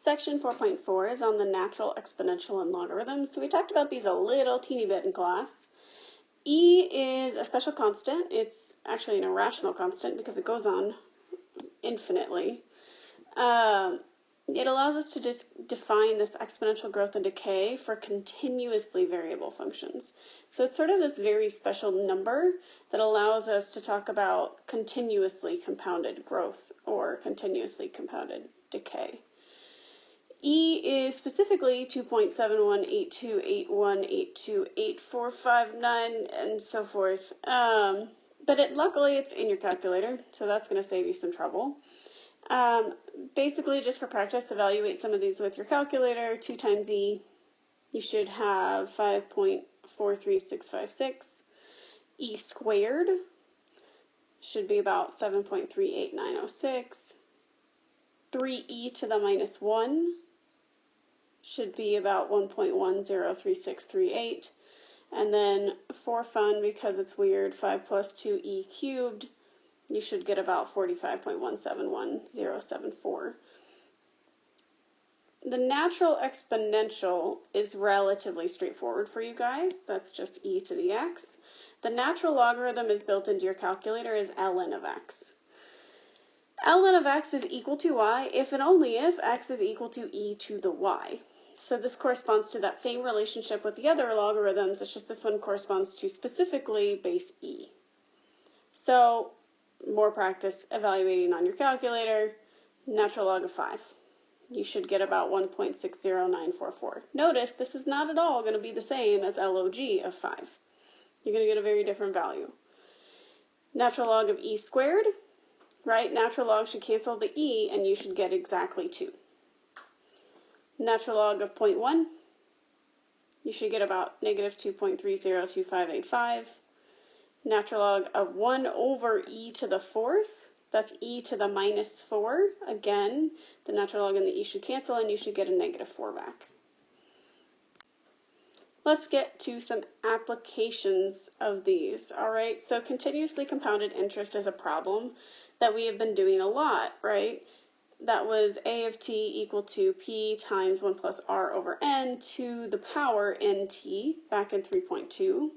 Section 4.4 is on the natural, exponential, and logarithms. So we talked about these a little teeny bit in class. E is a special constant. It's actually an irrational constant because it goes on infinitely. It allows us to just define this exponential growth and decay for continuously variable functions. So it's sort of this very special number that allows us to talk about continuously compounded growth or continuously compounded decay. E is specifically 2.718281828459 and so forth. But luckily it's in your calculator, so that's going to save you some trouble. Basically, just for practice, evaluate some of these with your calculator. 2 times E, you should have 5.43656. E squared should be about 7.38906. 3e to the minus 1 should be about 1.103638. And then for fun, because it's weird, 5 plus 2e cubed, you should get about 45.171074. The natural exponential is relatively straightforward for you guys. That's just e to the x. The natural logarithm is built into your calculator as ln of x. ln of x is equal to y if and only if x is equal to e to the y. So this corresponds to that same relationship with the other logarithms. It's just this one corresponds to specifically base e. So more practice evaluating on your calculator. Natural log of 5. You should get about 1.60944. Notice this is not at all going to be the same as log of 5. You're going to get a very different value. Natural log of e squared, right? Natural log should cancel the e and you should get exactly 2. Natural log of 0.1, you should get about negative 2.302585. Natural log of 1 over e to the 4th, that's e to the minus 4. Again, the natural log and the e should cancel and you should get a negative 4 back. Let's get to some applications of these. All right, so continuously compounded interest is a problem that we have been doing a lot, right? That was a of t equal to p times 1 plus r over n to the power nt back in 3.2.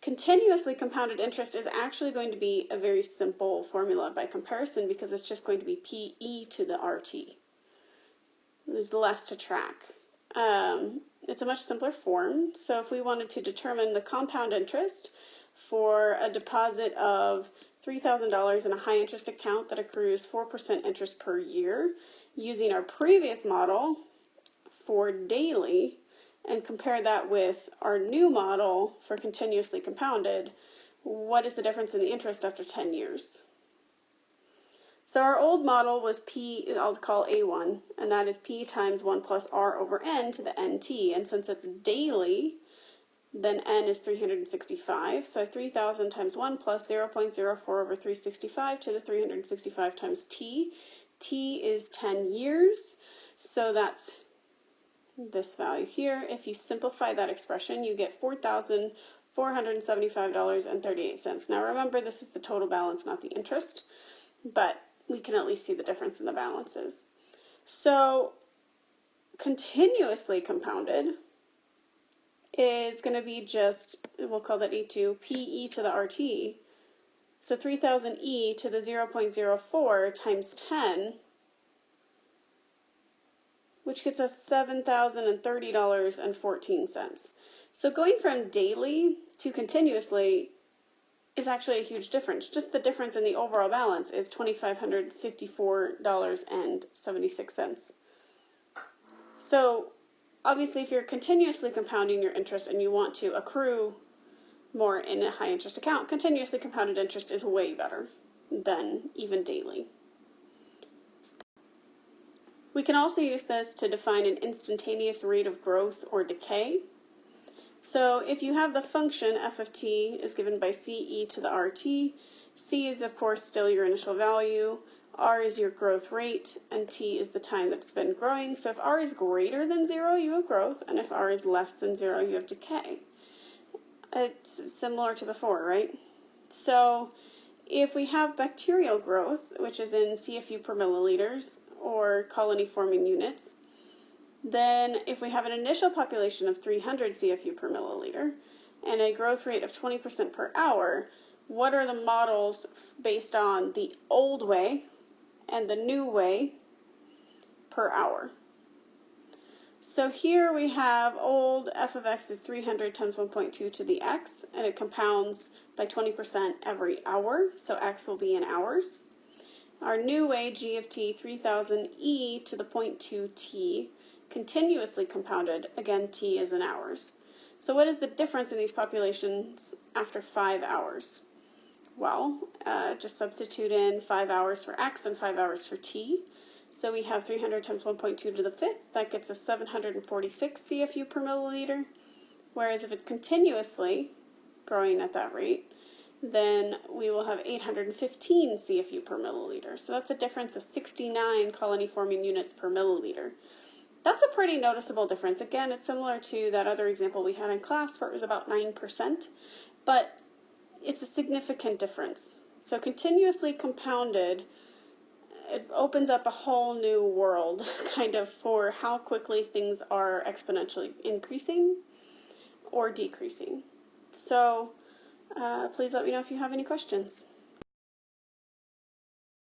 Continuously compounded interest is actually going to be a very simple formula by comparison because it's just going to be PE to the RT. There's less to track. It's a much simpler form. So if we wanted to determine the compound interest for a deposit of $3,000 in a high interest account that accrues 4% interest per year, using our previous model for daily, and compare that with our new model for continuously compounded, what is the difference in the interest after 10 years? So our old model was P, I'll call A1, and that is P times 1 plus R over N to the NT. And since it's daily, then N is 365. So 3,000 times 1 plus 0.04 over 365 to the 365 times T. T is 10 years, so that's this value here. If you simplify that expression, you get $4,475.38. Now remember, this is the total balance, not the interest, but we can at least see the difference in the balances. So continuously compounded is going to be just, we'll call that E2, PE to the RT. So 3,000 E to the 0.04 times 10, which gets us $7,030.14. So going from daily to continuously is actually a huge difference. Just the difference in the overall balance is $2,554.76. So obviously if you're continuously compounding your interest and you want to accrue more in a high interest account, continuously compounded interest is way better than even daily. We can also use this to define an instantaneous rate of growth or decay. So if you have the function f of t is given by ce to the rt, c is of course still your initial value, r is your growth rate, and t is the time that it's been growing. So if r is greater than 0, you have growth, and if r is less than 0, you have decay. It's similar to before, right? So if we have bacterial growth, which is in CFU per milliliters, or colony forming units, then if we have an initial population of 300 CFU per milliliter and a growth rate of 20% per hour, what are the models based on the old way and the new way per hour? So here we have old f of x is 300 times 1.2 to the x, and it compounds by 20% every hour, so x will be in hours. Our new way, g of t, 3000 e to the 0.2 t, continuously compounded, again t is in hours. So what is the difference in these populations after 5 hours? Well, just substitute in 5 hours for x and 5 hours for t. So we have 300 times 1.2 to the 5th, that gets us 746 CFU per milliliter. Whereas if it's continuously growing at that rate, then we will have 815 CFU per milliliter. So that's a difference of 69 colony forming units per milliliter. That's a pretty noticeable difference. Again, it's similar to that other example we had in class where it was about 9%, but it's a significant difference. So continuously compounded, it opens up a whole new world kind of for how quickly things are exponentially increasing or decreasing. So please let me know if you have any questions.